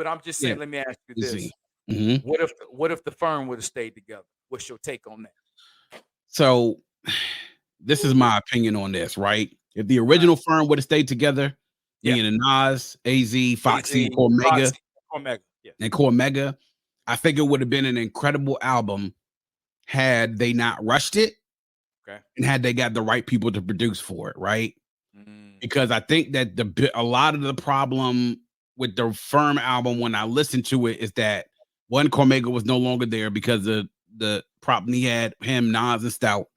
but I'm just Yeah. saying, let me ask you Z. this. What if the firm would have stayed together? What's your take on that? So this is my opinion on this, right? If the original firm would have stayed together, Yeah. meaning Nas, AZ, Foxy, AZ, Cormega, Foxy, Cormega. Yes. and Cormega, I think it would have been an incredible album had they not rushed it Okay. and had they got the right people to produce for it, right? Because I think that a lot of the problem with the firm album when I listened to it is that one, Cormega was no longer there because of the problem he had, him, Nas, and Stout.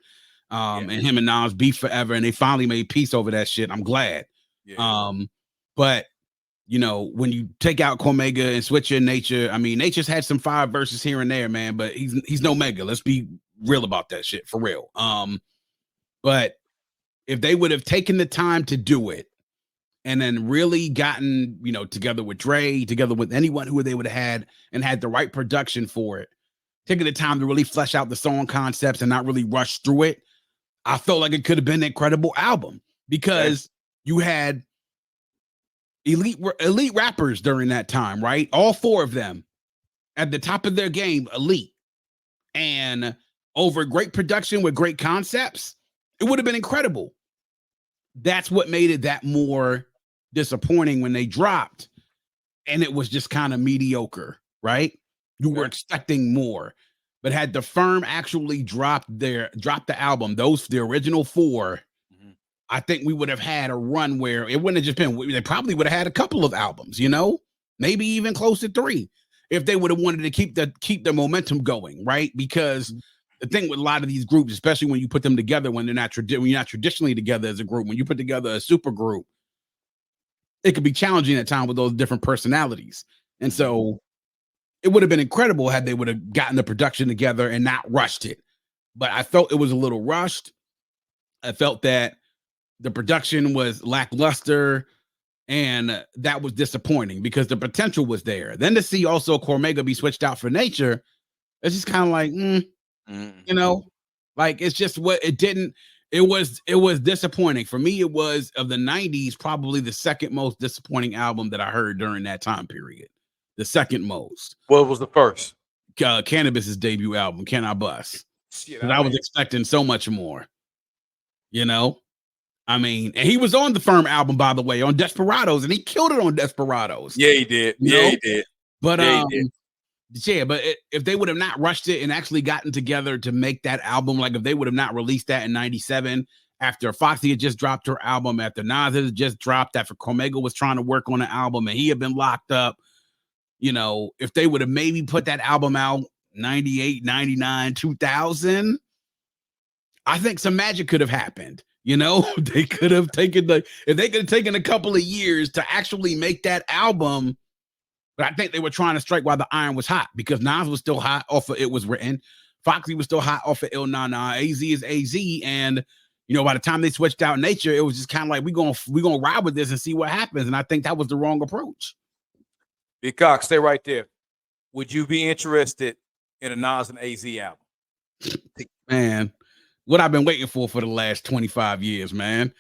And him and Nas beef forever, and they finally made peace over that shit. I'm glad. Yeah. But you know, when you take out Cormega and switch in Nature, I mean, Nature's had some fire verses here and there, man, but he's no Mega. Let's be real about that shit for real. But if they would have taken the time to do it and then really gotten, you know, together with Dre, together with anyone who they would have had and had the right production for it, taking the time to really flesh out the song concepts and not really rush through it, I felt like it could have been an incredible album because you had elite rappers during that time, right? All four of them at the top of their game, elite, and over great production with great concepts. It would have been incredible. That's what made it that more disappointing when they dropped, and it was just kind of mediocre, right? You were expecting more, but had the firm actually dropped the album, the original four, I think we would have had a run where it wouldn't have just been, they probably would have had a couple of albums, you know, maybe even close to 3 if they would have wanted to keep the momentum going, right? Because the thing with a lot of these groups, especially when you put them together, when you're not traditionally together as a group, when you put together a super group, it could be challenging at times with those different personalities. And so it would have been incredible had they would have gotten the production together and not rushed it. But I felt it was a little rushed. I felt that the production was lackluster, and that was disappointing because the potential was there. Then to see also Cormega be switched out for Nature, it's just kind of like, you know, like it's just what it didn't. It was disappointing for me. It was of the 90s, probably the second most disappointing album that I heard during that time period. The second most. What was the first? Cannabis's debut album, Can I Bust? Because I was expecting so much more. You know, I mean, and he was on the firm album, by the way, on Desperados, and he killed it on Desperados. Yeah, he did. Yeah, he did. But if they would have not rushed it and actually gotten together to make that album, like if they would have not released that in 97 after Foxy had just dropped her album, after Nas had just dropped, after Cormega was trying to work on an album and he had been locked up, you know, if they would have maybe put that album out 98, 99, 2000, I think some magic could have happened. You know, they could have taken if they could have taken a couple of years to actually make that album. But I think they were trying to strike while the iron was hot because Nas was still hot off of It Was Written. Foxy was still hot off of Il Na Na. AZ is AZ. And, you know, by the time they switched out Nature, it was just kind of like, we're gonna ride with this and see what happens. And I think that was the wrong approach. B.COX, stay right there. Would you be interested in a Nas and AZ album? Man, what I've been waiting for the last 25 years, man.